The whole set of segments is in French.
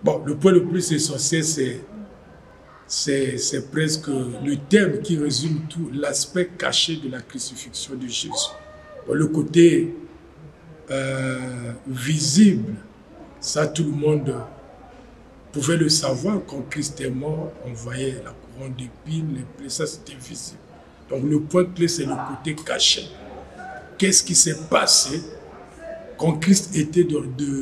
Bon, le point le plus essentiel, c'est presque le thème qui résume tout, l'aspect caché de la crucifixion de Jésus. Bon, le côté visible, ça tout le monde pouvait le savoir. Quand Christ est mort, on voyait la couronne d'épines, les plaies, ça c'était visible. Donc le point clé, c'est le côté caché. Qu'est-ce qui s'est passé quand Christ était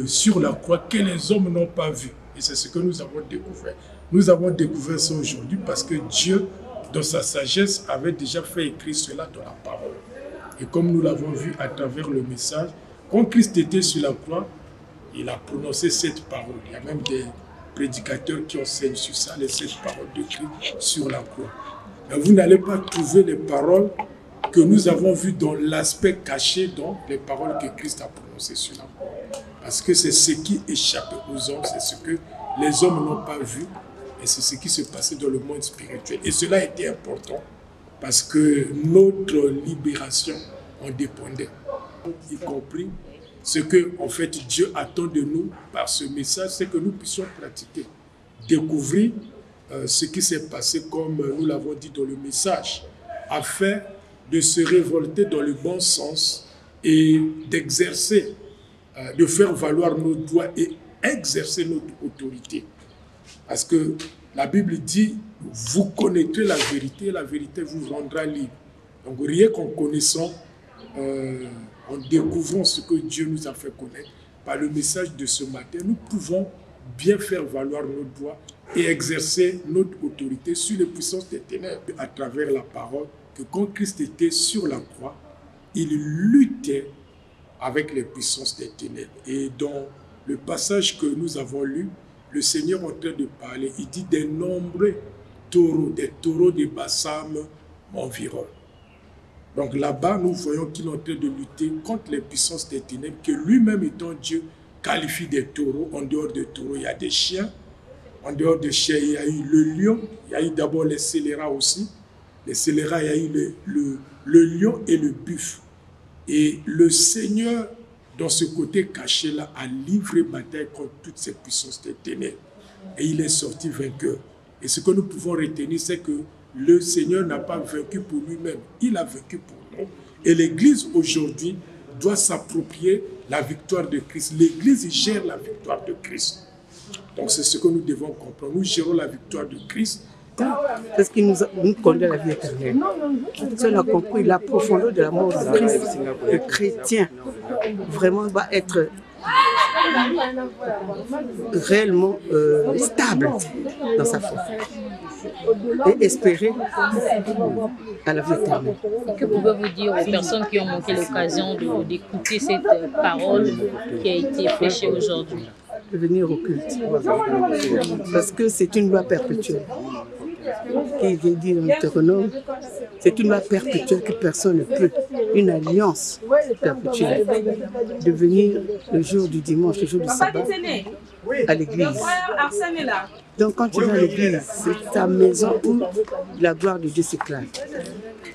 sur la croix que les hommes n'ont pas vu? Et c'est ce que nous avons découvert. Nous avons découvert ça aujourd'hui parce que Dieu, dans sa sagesse, avait déjà fait écrire cela dans la parole. Et comme nous l'avons vu à travers le message, quand Christ était sur la croix, il a prononcé cette parole. Il y a même des prédicateurs qui enseignent sur ça, les 7 paroles de Christ sur la croix. Mais vous n'allez pas trouver les paroles que nous avons vues dans l'aspect caché, dans les paroles que Christ a prononcées sur la croix. Parce que c'est ce qui échappe aux hommes, c'est ce que les hommes n'ont pas vu, et c'est ce qui se passait dans le monde spirituel. Et cela était important, parce que notre libération en dépendait, y compris ce que en fait Dieu attend de nous par ce message, c'est que nous puissions pratiquer, découvrir ce qui s'est passé comme nous l'avons dit dans le message, afin de se révolter dans le bon sens et d'exercer, de faire valoir nos droits et exercer notre autorité. Parce que la Bible dit, vous connaîtrez la vérité vous rendra libre. Donc rien qu'en connaissant, en découvrant ce que Dieu nous a fait connaître, par le message de ce matin, nous pouvons bien faire valoir nos droits et exercer notre autorité sur les puissances des ténèbres à travers la parole, que quand Christ était sur la croix, il luttait avec les puissances des ténèbres. Et dans le passage que nous avons lu, le Seigneur est en train de parler, il dit des nombreux taureaux, des taureaux de Bassam m'environnent. Donc là-bas, nous voyons qu'il est en train de lutter contre les puissances des ténèbres, que lui-même étant Dieu qualifie des taureaux. En dehors des taureaux, il y a des chiens. En dehors des chiens, il y a eu le lion. Il y a eu d'abord les scélérats aussi. Les scélérats, il y a eu le lion et le buffle. Et le Seigneur, dans ce côté caché-là, a livré bataille contre toutes ces puissances des ténèbres. Et il est sorti vainqueur. Et ce que nous pouvons retenir, c'est que le Seigneur n'a pas vaincu pour lui-même. Il a vaincu pour nous. Et l'Église, aujourd'hui, doit s'approprier la victoire de Christ. L'Église gère la victoire de Christ. Donc c'est ce que nous devons comprendre. Nous gérons la victoire de Christ. C'est ce qui nous conduit à la vie éternelle. Cela a compris la profondeur de l'amour de Christ. Le chrétien vraiment va être réellement stable dans sa foi et espérer à la vie éternelle. Que pouvez-vous dire aux personnes qui ont manqué l'occasion d'écouter cette parole qui a été prêchée aujourd'hui? De venir au culte, parce que c'est une loi perpétuelle qui est dit dans Deutéronome. C'est une loi perpétuelle que personne ne peut, une alliance perpétuelle, de venir le jour du dimanche, le jour du sabbat, à l'église. Donc quand tu vas à l'église, c'est ta maison où la gloire de Dieu s'éclate.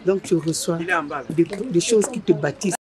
Donc tu reçois des choses qui te bâtissent.